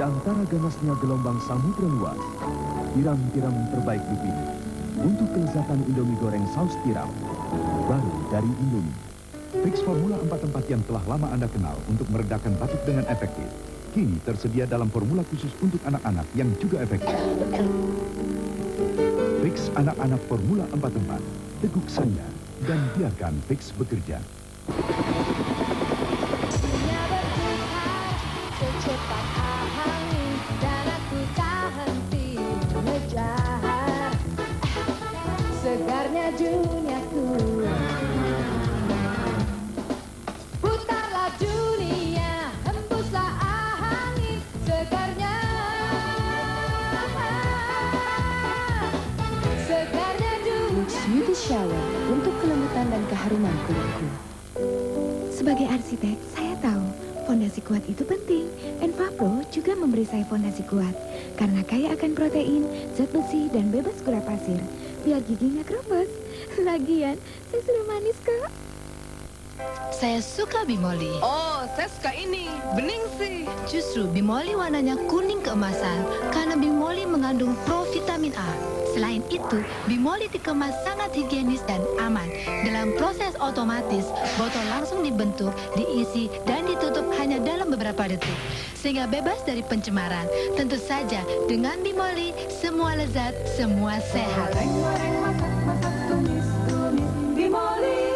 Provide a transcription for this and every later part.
antara ganasnya gelombang samudra luas, tiram-tiram terbaik dipilih untuk kelezatan Indomie goreng saus tiram, baru dari Indomie. Fix Formula 44 yang telah lama Anda kenal untuk meredakan batuk dengan efektif, kini tersedia dalam formula khusus untuk anak-anak yang juga efektif. Fix anak-anak Formula 44, teguk saja dan biarkan Fix bekerja. Secepat angin dan aku tak henti mengejar segarnya duniaku. Putarlah dunia, hembuslah angin segarnya, segarnya dunia. Beauty Shower untuk kelembutan dan keharuman kulitku. Sebagai arsitek, saya tahu fondasi kuat itu penting. Enfapro juga memberi saya fondasi kuat karena kaya akan protein, zat besi, dan bebas gula pasir. Biar gigi nggak keropos. Lagian, saya sudah manis kok. Saya suka Bimoli. Oh, saya suka ini, bening sih. Justru Bimoli warnanya kuning keemasan karena Bimoli mengandung provitamin A. Selain itu, Bimoli dikemas sangat higienis dan aman. Dalam proses otomatis, botol langsung dibentuk, diisi, dan ditutup hanya dalam beberapa detik. Sehingga bebas dari pencemaran. Tentu saja, dengan Bimoli, semua lezat, semua sehat. Goreng, masak, tumis, Bimoli.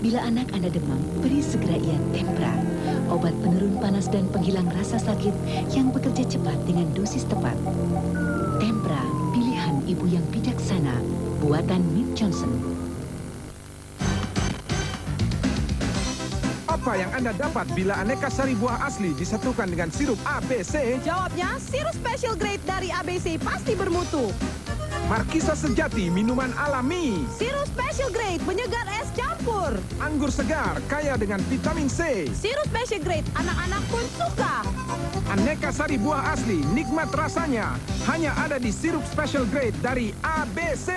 Bila anak Anda demam, beri segera ia Tempra, obat penurun panas dan penghilang rasa sakit yang bekerja cepat dengan dosis tepat. Tempra, pilihan ibu yang bijaksana, buatan Mead Johnson. Apa yang Anda dapat bila aneka sari buah asli disatukan dengan sirup ABC? Jawabnya, sirup special grade dari ABC pasti bermutu. Markisa sejati, minuman alami. Sirup special grade, penyegar es campur. Anggur segar, kaya dengan vitamin C. Sirup special grade, anak-anak pun suka. Aneka sari buah asli, nikmat rasanya. Hanya ada di sirup special grade dari ABC.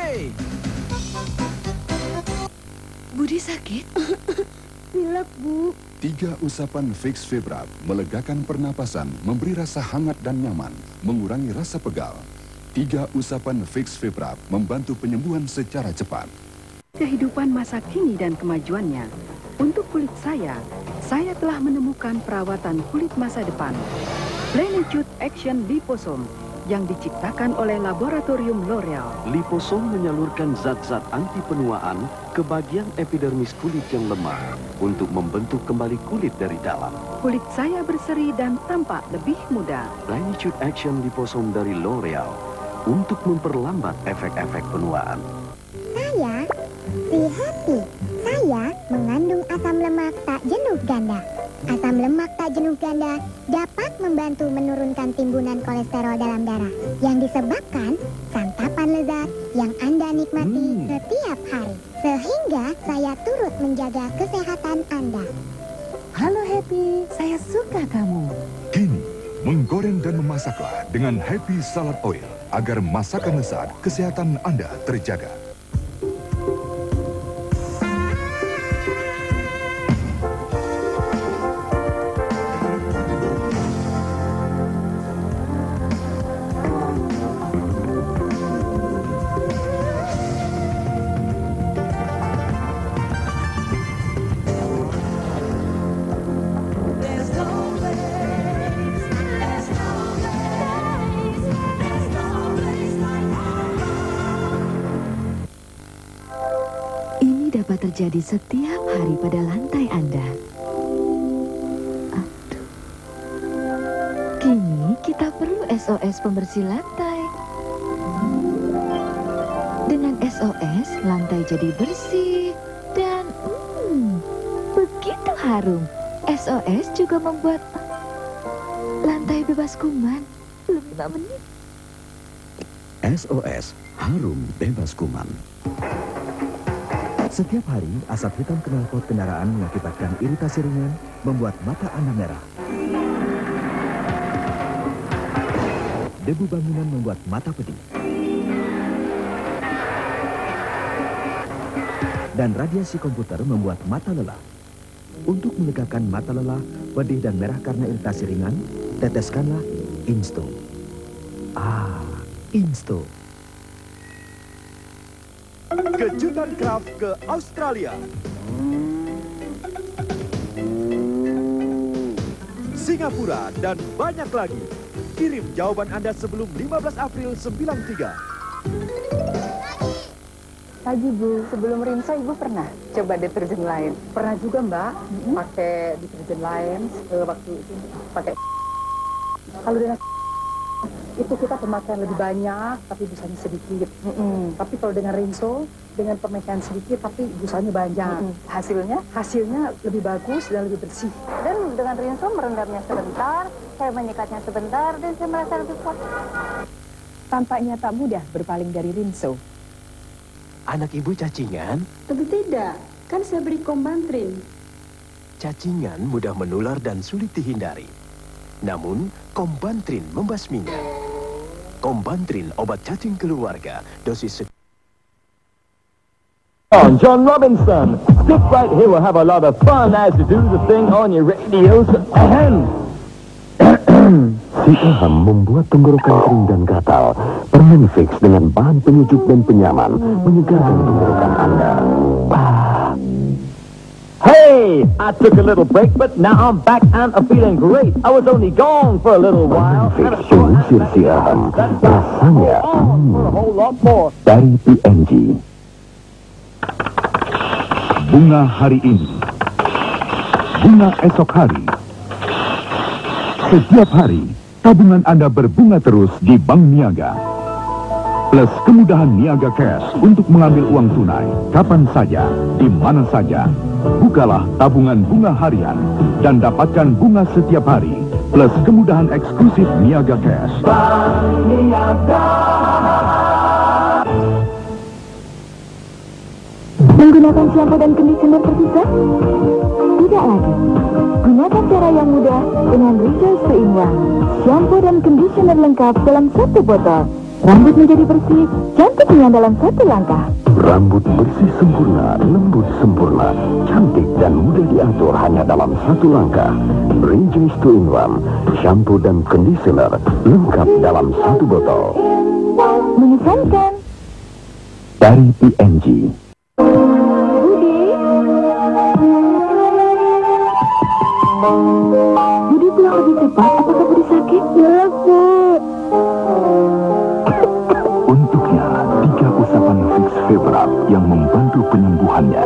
Budi sakit? Pilek, Bu. 3 usapan Fix Febrap melegakan pernapasan, memberi rasa hangat dan nyaman, mengurangi rasa pegal. 3 usapan Fix Febrap membantu penyembuhan secara cepat. Kehidupan masa kini dan kemajuannya. Untuk kulit saya telah menemukan perawatan kulit masa depan. Plenitude Action Liposome yang diciptakan oleh laboratorium L'Oreal. Liposom menyalurkan zat-zat anti penuaan ke bagian epidermis kulit yang lemah untuk membentuk kembali kulit dari dalam. Kulit saya berseri dan tampak lebih muda. Plenitude Action Liposom dari L'Oreal untuk memperlambat efek-efek penuaan. Saya si Happy. Saya mengandung asam lemak tak jenuh ganda. Asam lemak tak jenuh ganda dapat membantu menurunkan timbunan kolesterol dalam darah yang disebabkan santapan lezat yang Anda nikmati setiap hari. Sehingga saya turut menjaga kesehatan Anda. Halo Happy, saya suka kamu. Kini, menggoreng dan memasaklah dengan Happy Salad Oil agar masakan lezat, kesehatan Anda terjaga. Dapat terjadi setiap hari pada lantai Anda. Aduh. Kini kita perlu SOS pembersih lantai. Dengan SOS, lantai jadi bersih dan begitu harum. SOS juga membuat lantai bebas kuman. Belum 5 menit. SOS, harum bebas kuman. Setiap hari, asap hitam knalpot kendaraan mengakibatkan iritasi ringan, membuat mata Anda merah. Debu bangunan membuat mata pedih. Dan radiasi komputer membuat mata lelah. Untuk melegakan mata lelah, pedih dan merah karena iritasi ringan, teteskanlah Insto. Insto. Kejutan Kraft ke Australia. Singapura dan banyak lagi. Kirim jawaban Anda sebelum 15 April 93. Pagi Bu, sebelum rinso Ibu pernah coba deterjen lain? Pernah juga Mbak, pakai deterjen lain waktu itu pakai. Kalau dengan itu kita pemakaian lebih banyak, tapi busanya sedikit. Tapi kalau dengan rinso, dengan pemakaian sedikit, tapi busanya banyak. Hasilnya lebih bagus dan lebih bersih. Dan dengan rinso merendamnya sebentar, saya menyikatnya sebentar, dan saya merasa lebih kuat. Tampaknya tak mudah berpaling dari rinso. Anak ibu cacingan? Tentu tidak, kan saya beri Kombantrin. Cacingan mudah menular dan sulit dihindari. Namun, Kombantrin membasminya. Kombantrin obat cacing keluarga, dosis John Robinson. Stick right here, we'll have a lot of fun as you do the thing on your radios. Si Aham membuat tenggorokan kering dan gatal. Permen Fix dengan bahan penyejuk dan penyaman menyegarkan tenggorokan Anda. Hey, I took a little break, but now I'm back and I'm feeling great. I was only gone for a little while. Permen Fix mengusir si Aham. Rasanya dari PNG. Bunga hari ini, bunga esok hari. Setiap hari, tabungan Anda berbunga terus di Bank Niaga. Plus kemudahan Niaga Cash untuk mengambil uang tunai kapan saja, di mana saja. Bukalah tabungan bunga harian dan dapatkan bunga setiap hari. Plus kemudahan eksklusif Niaga Cash. Bank Niaga. Menggunakan shampoo dan conditioner terpisah? Tidak lagi. Gunakan cara yang mudah dengan Rejoice 2-in-1. Shampoo dan conditioner lengkap dalam satu botol. Rambut menjadi bersih, cantiknya dalam satu langkah. Rambut bersih sempurna, lembut sempurna, cantik dan mudah diatur hanya dalam satu langkah. Rejoice 2-in-1. Shampoo dan conditioner lengkap dalam satu botol. Mengesankan. Dari PNG. Budi pulang lebih cepat, apakah Budi sakit? Ya, Bu. Untuknya, 3 usapan Fix Febrap yang membantu penyembuhannya.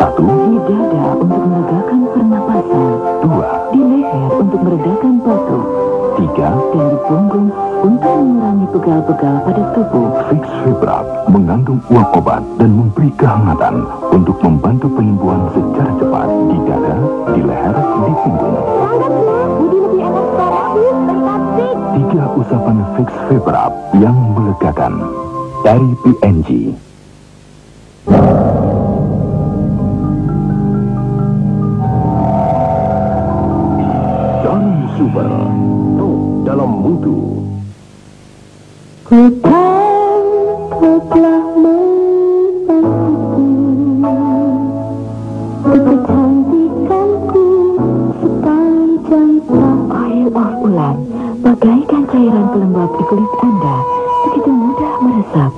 1. Di dada untuk melegakan pernapasan. 2. Di leher untuk meredakan batuk. 3. Dan di punggung untuk mengurangi pegal-pegal pada tubuh. Fix Febrap mengandung uap obat dan memberi kehangatan untuk membantu penyembuhan secara cepat di dada, di leher, di punggung. Budi lebih enak sekarang, tetap Fix. 3 usapan Fix Febrap yang melegakan. Dari PNG. Jarum Super. Dalam mutu. Ku tahu telah membantuku untuk kecantikanku sepanjang tahun. Oil of Ulan, bagaikan cairan pelembab di kulit Anda, begitu mudah meresap.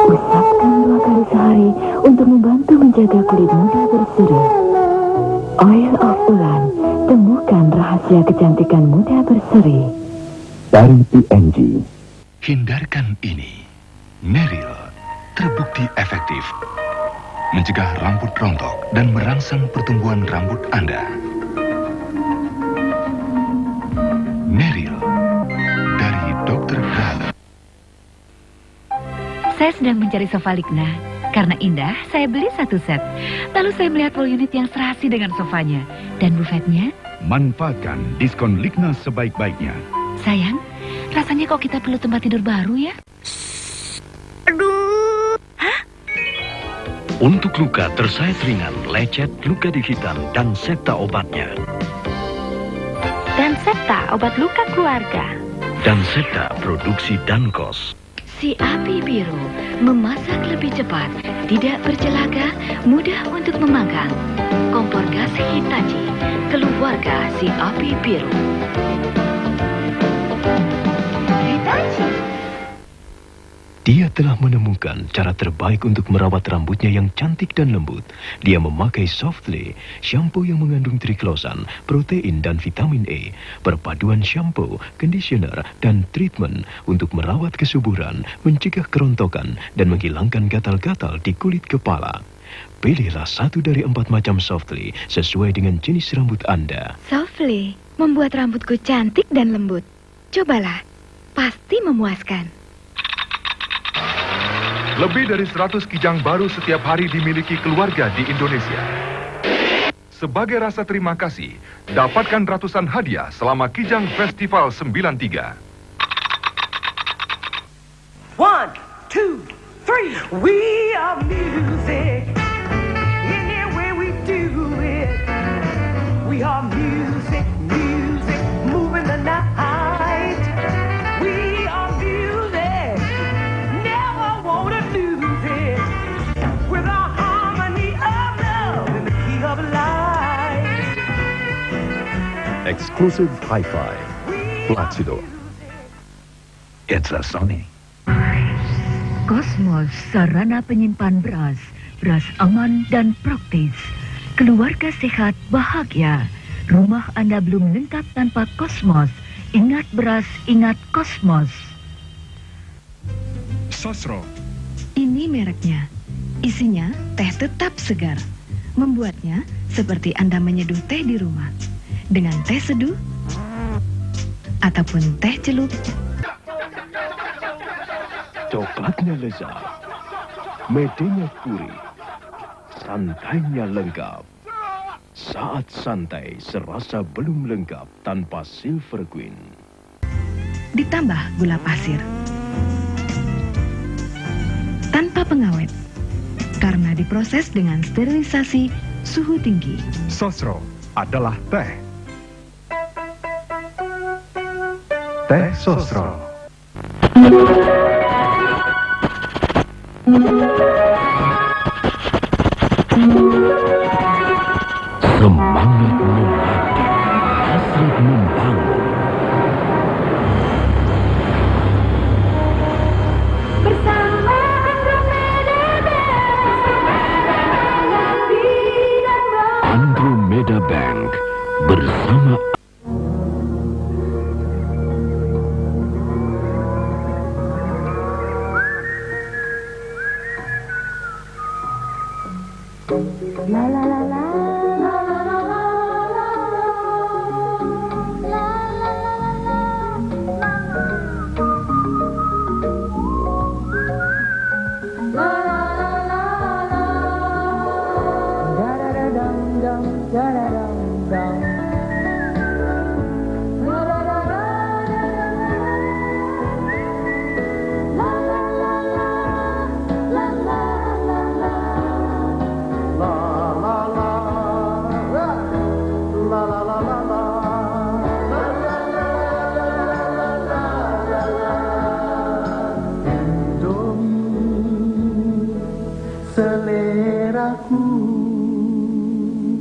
Usapkan 2 kali sehari untuk membantu menjaga kulit muda berseri. Oil of Ulan, temukan rahasia kecantikan muda berseri. Dari PNG. Hindarkan ini. Neril terbukti efektif mencegah rambut rontok dan merangsang pertumbuhan rambut Anda. Neril dari Dr. Grala. Saya sedang mencari sofa Ligna. Karena indah, saya beli 1 set. Lalu saya melihat wall unit yang serasi dengan sofanya. Dan bufetnya. Manfaatkan diskon Ligna sebaik-baiknya. Sayang, rasanya kok kita perlu tempat tidur baru ya? Aduh. Hah? Untuk luka tersayat ringan, lecet, luka gigitan, dan Septa obatnya. Dan Septa obat luka keluarga. Dan Septa produksi Dankos. Si api biru memasak lebih cepat, tidak bercelaga, mudah untuk memanggang. Kompor gas Hitachi, keluarga si api biru. Hitachi. Dia telah menemukan cara terbaik untuk merawat rambutnya yang cantik dan lembut. Dia memakai Softly, shampoo yang mengandung triklosan, protein dan vitamin E, perpaduan shampoo, conditioner, dan treatment untuk merawat kesuburan, mencegah kerontokan, dan menghilangkan gatal-gatal di kulit kepala. Pilihlah satu dari 4 macam Softly sesuai dengan jenis rambut Anda. Softly membuat rambutku cantik dan lembut. Cobalah, pasti memuaskan. Lebih dari 100 kijang baru setiap hari dimiliki keluarga di Indonesia. Sebagai rasa terima kasih, dapatkan ratusan hadiah selama Kijang Festival 93. 1, 2, 3. We are music. Any way we do it. We are music, music, moving the night. We are music. Never wanna lose it. With our harmony of love in the key of life. Exclusive hi-fi. Placido. It's a Sony. Cosmos, sarana penyimpan beras. Beras aman dan praktis. Keluarga sehat bahagia. Rumah Anda belum lengkap tanpa Cosmos. Ingat beras, ingat Cosmos. Sosro. Ini mereknya. Isinya teh tetap segar. Membuatnya seperti Anda menyeduh teh di rumah. Dengan teh seduh ataupun teh celup. Coklatnya lezat, medenya gurih, santainya lengkap. Saat santai serasa belum lengkap tanpa Silver Queen. Ditambah gula pasir. Tanpa pengawet. Karena diproses dengan sterilisasi suhu tinggi. Sosro adalah teh. Teh Sosro. Semangat membantu, hasrat membangun. Bersama Andromeda Bank bersama la la la la.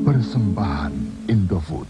Persembahan Indofood.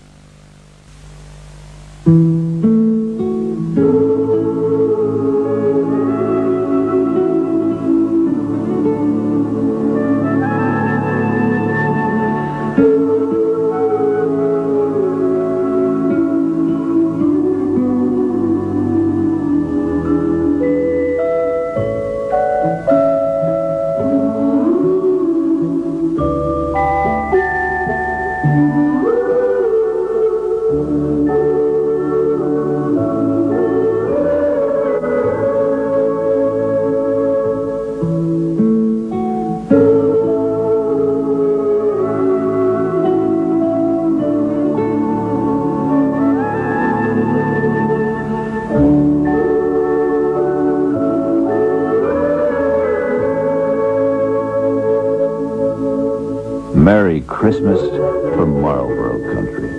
Merry Christmas from Marlborough Country.